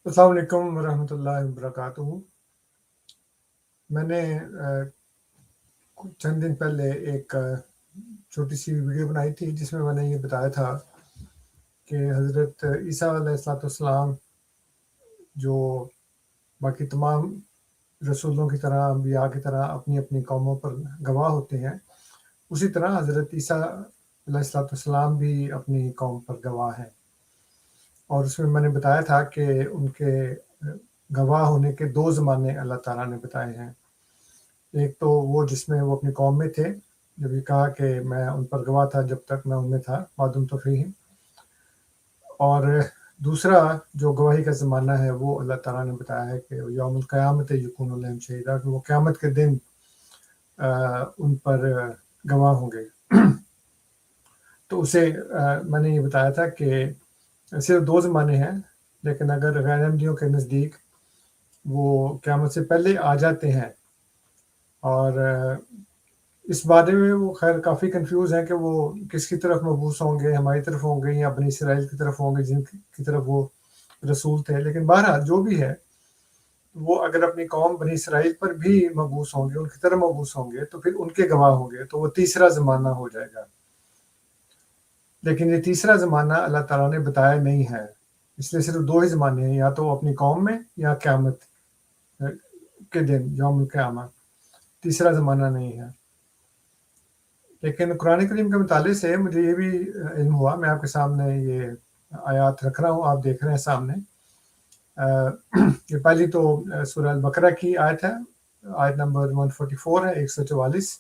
अस्सलाम वालेकुम वरहमतुल्लाहि वबरकातुहू। मैंने चंद दिन पहले एक छोटी सी वीडियो बनाई थी जिसमें मैंने ये बताया था कि हज़रत ईसा अलैहिस्सलाम जो बाकी तमाम रसूलों की तरह, अंबिया की तरह अपनी अपनी कौमों पर गवाह होते हैं, उसी तरह हज़रत ईसा अलैहिस्सलाम भी अपनी कौम पर गवाह हैं। और उसमें मैंने बताया था कि उनके गवाह होने के 2 ज़माने अल्लाह ताला ने बताए हैं। एक तो वो जिसमें वो अपनी कौम में थे, जब ये कहा कि मैं उन पर गवाह था जब तक मैं उनमें था, मादुम तो फ़ीहिम। और दूसरा जो गवाही का ज़माना है वो अल्लाह ताला ने बताया है कि यौमुल क़यामत यकूनु अलैहिम शहीदा, कि वो क़यामत के दिन उन पर गवाह होंगे। तो उसे मैंने ये बताया था कि सिर्फ 2 ज़माने हैं, लेकिन अगर गैर अहमदियों के नज़दीक वो क़यामत से पहले आ जाते हैं, और इस बारे में वो खैर काफ़ी कन्फ्यूज़ हैं कि वो किसकी तरफ मबूस होंगे, हमारी तरफ होंगे या बनी इसराइल की तरफ होंगे जिनकी तरफ वो रसूल थे। लेकिन बहरहाल जो भी है, वो अगर अपनी कौम बनी इसराइल पर भी मबूस होंगे, उनकी तरफ मबूस होंगे, तो फिर उनके गवाह होंगे, तो वो तीसरा ज़माना हो जाएगा। लेकिन ये तीसरा ज़माना अल्लाह ताला ने बताया नहीं है, इसलिए सिर्फ 2 ही ज़माने हैं, या तो अपनी कौम में या क़यामत के दिन यौमुल क़यामा। तीसरा ज़माना नहीं है। लेकिन कुरान करीम के मुताले से मुझे ये भी इल्म हुआ, मैं आपके सामने ये आयत रख रहा हूँ, आप देख रहे हैं सामने। ये पहली तो सूरह अल-बकरा की आयत है, आयत नंबर 144 है, 144।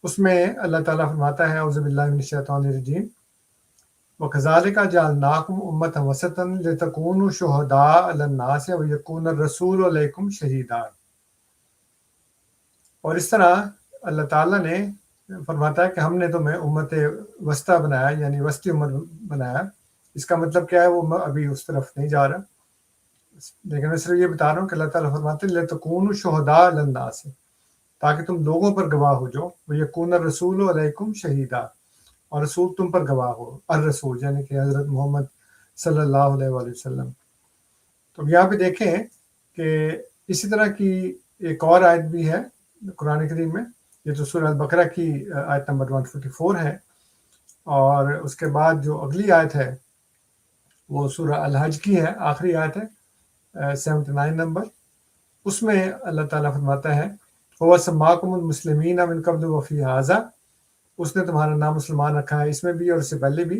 उसमें अल्लाह ताला फरमाता है, औज़ु बिल्लाहि मिनश शैतानिर रजीम, व कज़ालिका जअलनाकुम उम्मतन वसतन लितकूनु शुहदाअ अलन नास व यकून र-रसूलु अलैकुम शहीदा। और इस तरह अल्लाह ताला ने फरमाता है कि हमने तुम्हें उम्मत वस्ता बनाया, यानी वस्ती उम्मत बनाया। इसका मतलब क्या है, वो मैं अभी उस तरफ नहीं जा रहा, लेकिन मैं सिर्फ ये बता रहा हूँ कि अल्लाह ताला फरमाते हैं लितकूनु शुहदाअ अलन नास, ताकि तुम लोगों पर गवाह हो जो, व यकून र-रसूलु अलैकुम शहीदा, और रसूल तुम पर गवाह हो, अर-रसूल यानी कि हज़रत मोहम्मद सल्लल्लाहु अलैहि वसल्लम। तो यहाँ पे देखें कि इसी तरह की एक और आयत भी है कुरान करीम में। ये तो सूरह अल-बकरा की आयत नंबर 144 है, और उसके बाद जो अगली आयत है वो सूरह अल-हज की है, आखिरी आयत है 79 नंबर। उसमें अल्लाह ताला फरमाता है, हुवा सम्माकुमुल मुस्लिमीना मिन क़ब्ल व फ़ी हाज़ा, उसने तुम्हारा नाम मुसलमान रखा है इसमें भी और इससे पहले भी,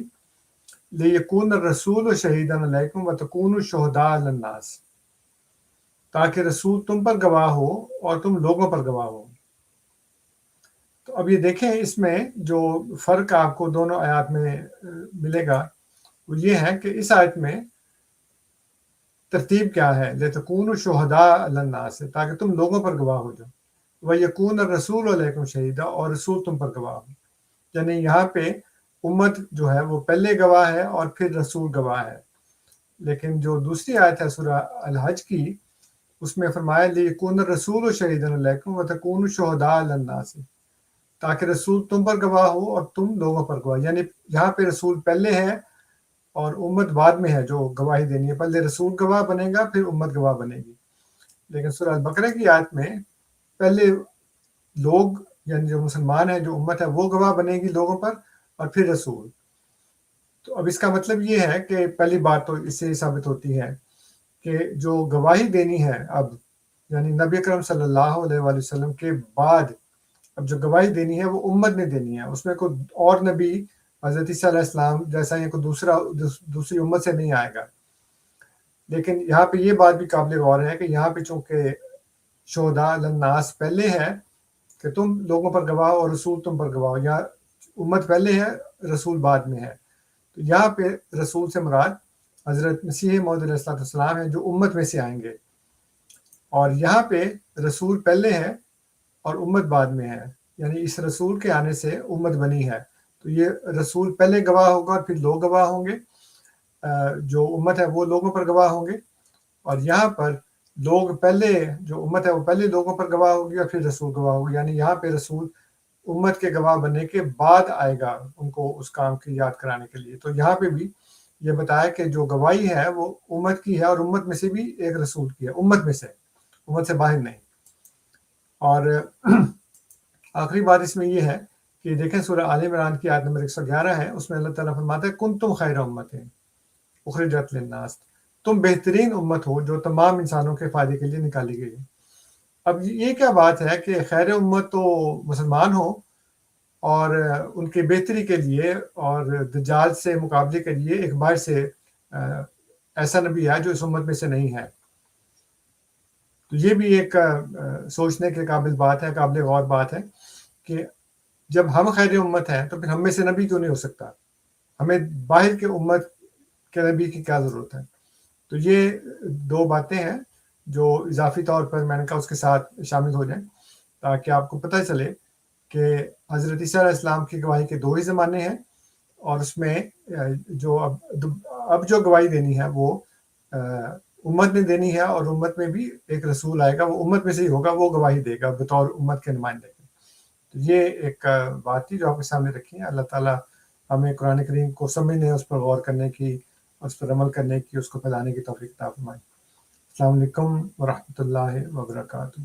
लियकून र-रसूलु शहीदन अलैकुम व तकूनु शुहदाअ अलन नास, ताकि रसूल तुम पर गवाह हो और तुम लोगों पर गवाह हो। तो अब ये देखें, इसमें जो फ़र्क आपको दोनों आयत में मिलेगा वो ये है कि इस आयत में तरतीब क्या है, लितकूनु शुहदाअ अलन नास, ताकि तुम लोगों पर गवाह हो जाओ, व यकून र-रसूलु अलैकुम शहीदा, और रसूल तुम पर गवाह हो। यानी यहाँ पे उम्मत जो है वो पहले गवाह है और फिर रसूल गवाह है। लेकिन जो दूसरी आयत है सूरह अल-हज की, उसमें फरमाया लियकून र-रसूलु शहीदन अलैकुम व तकूनु शुहदाअ अलन नास, ताकि रसूल तुम पर गवाह हो और तुम लोगों पर गवाह। यानी यहाँ पे रसूल पहले है और उम्मत बाद में है जो गवाही देनी है। पहले रसूल गवाह बनेगा, फिर उम्मत गवाह बनेगी। लेकिन सूरह अल-बकरा की आयत में पहले लोग, यानी जो मुसलमान है, जो उम्मत है, वो गवाह बनेगी लोगों पर, और फिर रसूल। तो अब इसका मतलब ये है कि पहली बात तो इससे साबित होती है कि जो गवाही देनी है अब, यानी नबी अकरम सल्लल्लाहु अलैहि वसल्लम के बाद अब जो गवाही देनी है वो उम्मत ने देनी है। उसमें कोई और नबी हज़रत ईसा अलैहिस्सलाम जैसा या कोई दूसरी उम्मत से नहीं आएगा। लेकिन यहाँ पे ये बात भी काबिल गौर है कि यहाँ पे चूँकि शुहदाअ अलन नास पहले है कि तुम लोगों पर गवाह और रसूल तुम पर गवाह, या उम्मत पहले है, रसूल बाद में है। तो यहाँ पे रसूल से मुराद हज़रत मसीह मौऊद अलैहिस्सलाम है जो उम्मत में से आएंगे, और यहाँ पे रसूल पहले है और उम्मत बाद में है। यानी इस रसूल के आने से उम्मत बनी है। तो ये रसूल पहले गवाह होगा और फिर लोग गवाह होंगे, जो उम्मत है वो लोगों पर गवाह होंगे, और यहाँ पर लोग पहले, जो उम्मत है वो पहले लोगों पर गवाह होगी और फिर रसूल गवाह होगी। यानी यहाँ पे रसूल उम्मत के गवाह बनने के बाद आएगा उनको उस काम की याद कराने के लिए। तो यहाँ पे भी یہ بتایا کہ جو گواہی ہے وہ امت کی ہے، اور امت میں سے بھی ایک رسول کی ہے، امت میں سے، امت سے باہر نہیں۔ اور آخری بات اس میں یہ ہے کہ دیکھیں سورہ آل عمران کی آیت نمبر 111 ہے، اس میں اللہ تعالیٰ فرماتا ہے کنتم خیر امت اخرجت للناس، تم بہترین امت ہو جو تمام انسانوں کے فائدے کے لیے نکالی گئی ہے۔ اب یہ کیا بات ہے کہ خیر امت تو مسلمان ہو اور ان کی بہتری کے لیے اور دجال سے مقابلے کے لیے ایک باہر سے ایسا نبی ہے جو اس امت میں سے نہیں ہے۔ تو یہ بھی ایک سوچنے کے قابل بات ہے، قابل غور بات ہے کہ جب ہم خیر امت ہیں تو پھر ہم میں سے نبی کیوں نہیں ہو سکتا؟ ہمیں باہر کے امت کے نبی کی کیا ضرورت ہے؟ تو یہ دو باتیں ہیں جو اضافی طور پر میں نے کہا اس کے ساتھ شامل ہو جائیں، تاکہ آپ کو پتہ چلے کہ حضرت عیسیٰ علیہ السلام کی گواہی کے دو ہی زمانے ہیں، اور اس میں جو اب جو گواہی دینی ہے وہ امت نے دینی ہے، اور امت میں بھی ایک رسول آئے گا، وہ امت میں سے ہی ہوگا، وہ گواہی دے گا بطور امت کے نمائندے کے۔ تو یہ ایک بات تھی جو آپ کے سامنے رکھی ہے۔ اللہ تعالیٰ ہمیں قرآن کریم کو سمجھنے، اس پر غور کرنے کی، اس پر عمل کرنے کی، اس کو پھیلانے کی توفیق عطا فرمائے۔ السلام علیکم ورحمۃ اللہ وبرکاتہ۔